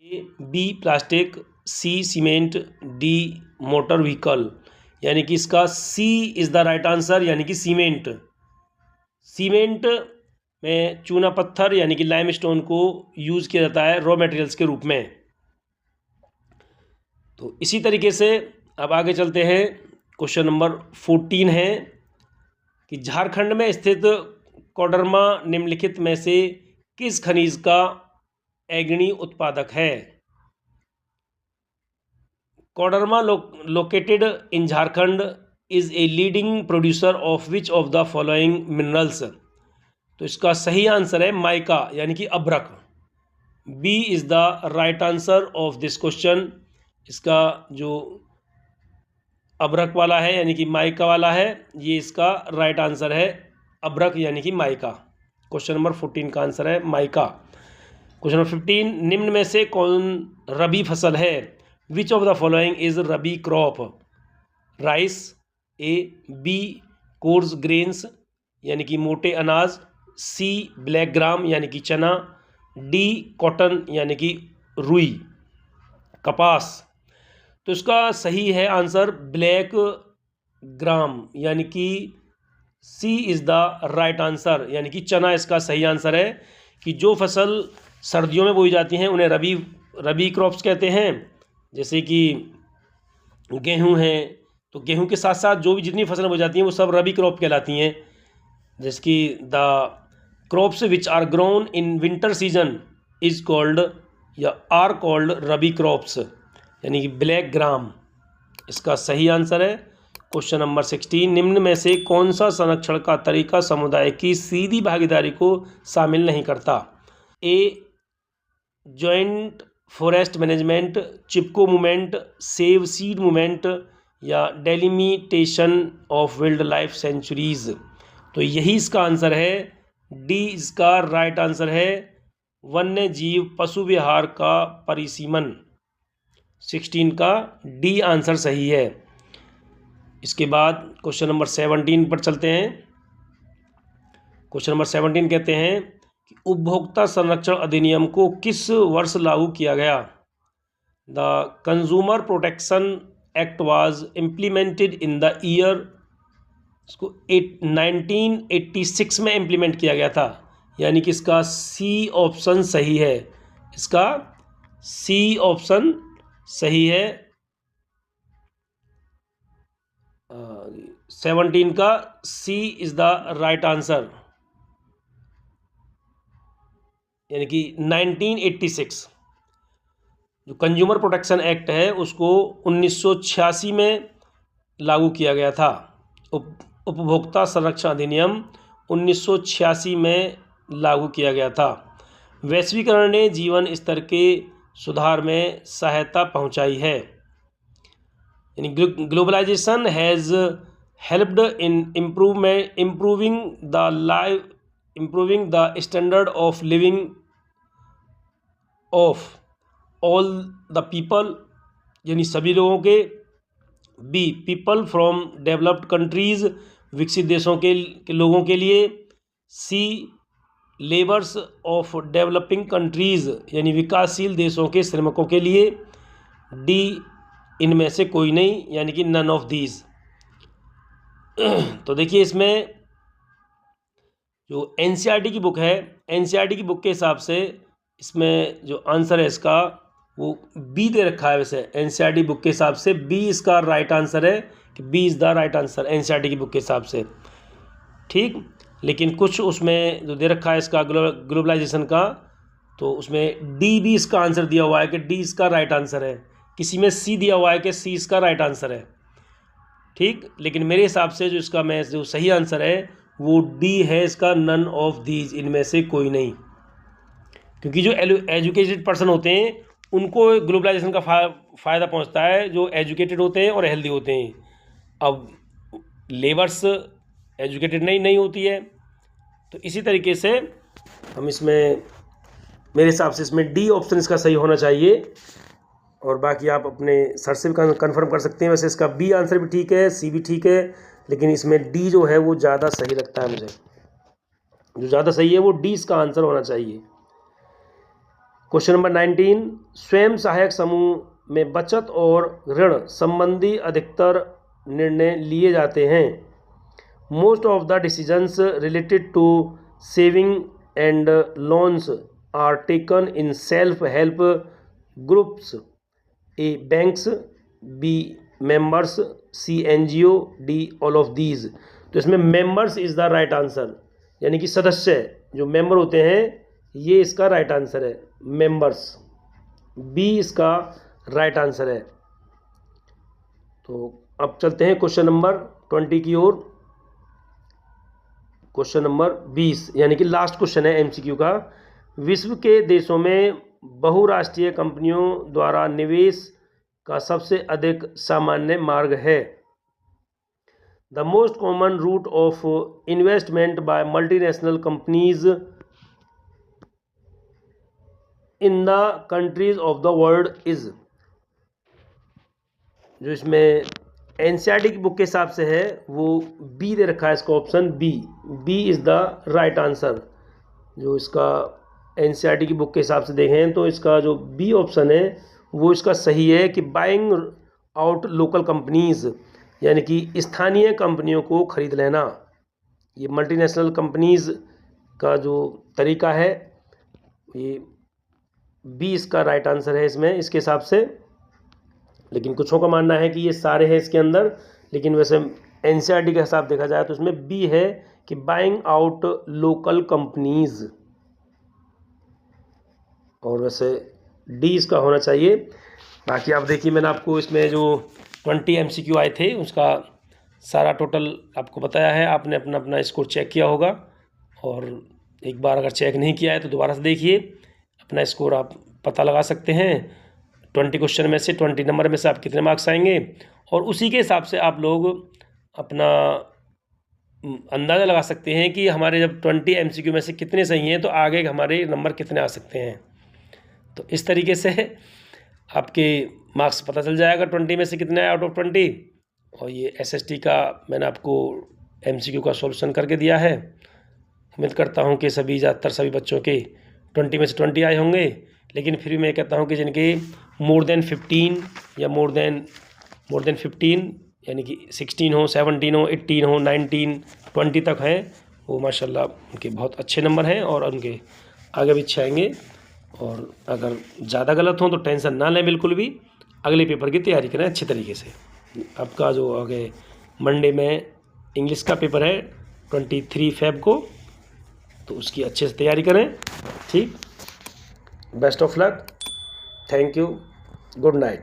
ए B plastic, C cement, D motor vehicle. यानी कि इसका C is the right answer, यानी कि सीमेंट। सीमेंट में चूना पत्थर यानी कि लाइमस्टोन को यूज़ किया जाता है रॉ मटेरियल्स के रूप में। तो इसी तरीके से अब आगे चलते हैं। क्वेश्चन नंबर 14 है कि झारखंड में स्थित कोडरमा निम्नलिखित में से किस खनिज का अग्रणी उत्पादक है? Koderma located in Jharkhand is a leading producer of which of the following minerals? तो इसका सही आंसर है माइका यानी कि अभ्रक। B is the right answer of this question. इसका जो अभ्रक वाला है यानी कि माइका वाला है, ये इसका राइट आंसर है, अभ्रक यानी कि माइका। क्वेश्चन नंबर 14 का आंसर है माइका। क्वेश्चन नंबर 15, निम्न में से कौन रबी फसल है? Which of the following is rabi crop? Rice, A B coarse grains यानी कि मोटे अनाज, सी ब्लैक ग्राम यानी कि चना, डी कॉटन यानी कि रुई कपास। तो इसका सही है आंसर ब्लैक ग्राम यानी कि सी इज़ द राइट आंसर, यानी कि चना इसका सही आंसर है। कि जो फसल सर्दियों में बोई जाती हैं उन्हें रबी क्रॉप्स कहते हैं। जैसे कि गेहूं है, तो गेहूं के साथ साथ जो भी जितनी फसलें बोई जाती हैं वो सब रबी क्रॉप कहलाती हैं। जैसे कि the crops which are grown in winter season is called या आर कॉल्ड रबी क्रॉप्स, यानी कि ब्लैक ग्राम इसका सही आंसर है। क्वेश्चन नंबर 16, निम्न में से कौन सा संरक्षण का तरीका समुदाय की सीधी भागीदारी को शामिल नहीं करता? A joint forest management, Chipko movement, save seed movement या delimitation of wild life sanctuaries. तो यही इसका आंसर है, डी इसका राइट आंसर है, वन्य जीव पशु विहार का परिसीमन। 16 का डी आंसर सही है। इसके बाद क्वेश्चन नंबर 17 पर चलते हैं। क्वेश्चन नंबर 17 कहते हैं कि उपभोक्ता संरक्षण अधिनियम को किस वर्ष लागू किया गया? The consumer protection act was implemented in the year, इसको 1986 में इम्प्लीमेंट किया गया था, यानी कि इसका सी ऑप्शन सही है। इसका सी ऑप्शन सही है। 17 का सी इज़ द राइट आंसर, यानी कि 1986 जो कंज्यूमर प्रोटेक्शन एक्ट है उसको 1986 में लागू किया गया था। उपभोक्ता संरक्षण अधिनियम 1986 में लागू किया गया था। वैश्वीकरण ने जीवन स्तर के सुधार में सहायता पहुंचाई है, यानी globalisation has helped in improving the standard of living of all the people, यानी सभी लोगों के। Be people from developed countries, विकसित देशों के लोगों के लिए। सी लेबर्स ऑफ डेवलपिंग कंट्रीज, यानी विकासशील देशों के श्रमिकों के लिए। डी इनमें से कोई नहीं, यानी कि नन ऑफ दीज। तो देखिए इसमें जो एनसीईआरटी की बुक है, एनसीईआरटी की बुक के हिसाब से इसमें जो आंसर है इसका वो बी दे रखा है। वैसे एनसीईआरटी बुक के हिसाब से बी इसका राइट आंसर है, कि B is the right answer NCERT की बुक के हिसाब से। ठीक, लेकिन कुछ उसमें जो दे रखा है इसका ग्लोबलाइजेशन का, तो उसमें डी भी इसका आंसर दिया हुआ है कि डी इसका राइट आंसर है। किसी में सी दिया हुआ है कि सी इसका राइट आंसर है। ठीक, लेकिन मेरे हिसाब से जो इसका मैं जो सही आंसर है वो डी है, इसका नन ऑफ दीज, इनमें से कोई नहीं। क्योंकि जो एजुकेटेड पर्सन होते हैं उनको ग्लोबलाइजेशन का फ़ायदा पहुंचता है, जो एजुकेटेड होते हैं और हेल्दी होते हैं। अब लेबर्स एजुकेटेड नहीं होती है, तो इसी तरीके से हम इसमें मेरे हिसाब से इसमें डी ऑप्शन इसका सही होना चाहिए। और बाकी आप अपने सर से भी कन्फर्म कर सकते हैं। वैसे इसका बी आंसर भी ठीक है, सी भी ठीक है, लेकिन इसमें डी जो है वो ज़्यादा सही लगता है मुझे। जो ज़्यादा सही है वो डी इसका आंसर होना चाहिए। क्वेश्चन नंबर 19, स्वयं सहायक समूह में बचत और ऋण संबंधी अधिकतर निर्णय लिए जाते हैं। Most of the decisions related to saving and loans are taken in self help groups, A banks, B members, C NGO, D all of these. तो इसमें members is the right answer, यानी कि सदस्य जो मेंबर होते हैं, ये इसका राइट आंसर है, मेंबर्स। बी इसका राइट आंसर है। तो अब चलते हैं क्वेश्चन नंबर 20 की ओर। क्वेश्चन नंबर 20 यानी कि लास्ट क्वेश्चन है एमसीक्यू का। विश्व के देशों में बहुराष्ट्रीय कंपनियों द्वारा निवेश का सबसे अधिक सामान्य मार्ग है। The most common route of investment by multinational companies in the countries of the world is. जो इसमें एनसीईआरटी की बुक के हिसाब से है वो बी दे रखा है, इसका option B is the right answer. जो इसका एनसीईआरटी की बुक के हिसाब से देखें तो इसका जो बी ऑप्शन है वो इसका सही है कि बाइंग आउट लोकल कंपनीज, यानी कि स्थानीय कंपनियों को खरीद लेना। ये मल्टीनेशनल कंपनीज का जो तरीका है, ये बी इसका राइट आंसर है इसमें, इसके हिसाब से। लेकिन कुछों का मानना है कि ये सारे हैं इसके अंदर, लेकिन वैसे एनसीईआरटी का हिसाब देखा जाए तो इसमें बी है कि बाइंग आउट लोकल कंपनीज, और वैसे डी इसका होना चाहिए। बाकी आप देखिए, मैंने आपको इसमें जो 20 एमसीक्यू आए थे उसका सारा टोटल आपको बताया है। आपने अपना अपना स्कोर चेक किया होगा, और एक बार अगर चेक नहीं किया है तो दोबारा से देखिए, अपना स्कोर आप पता लगा सकते हैं। 20 क्वेश्चन में से 20 नंबर में से आप कितने मार्क्स आएंगे, और उसी के हिसाब से आप लोग अपना अंदाज़ा लगा सकते हैं कि हमारे जब 20 एमसीक्यू में से कितने सही हैं तो आगे हमारे नंबर कितने आ सकते हैं। तो इस तरीके से आपके मार्क्स पता चल जाएगा 20 में से कितने आए आउट ऑफ 20। और ये एसएसटी का मैंने आपको एमसीक्यू का सॉल्यूशन करके दिया है। उम्मीद करता हूँ कि ज़्यादातर सभी बच्चों के 20 में से 20 आए होंगे। लेकिन फिर भी मैं कहता हूँ कि जिनके मोर देन 15 या मोर देन 15 यानी कि 16 हो, 17 हो, 18 हो, 19, 20 तक हैं, वो माशाल्लाह उनके बहुत अच्छे नंबर हैं और उनके आगे भी अच्छे आएंगे। और अगर ज़्यादा गलत हो तो टेंशन ना लें बिल्कुल भी, अगले पेपर की तैयारी करें अच्छे तरीके से। आपका जो आगे मंडे में इंग्लिश का पेपर है 23 फ़रवरी को, तो उसकी अच्छे से तैयारी करें। ठीक, best of luck, thank you, good night.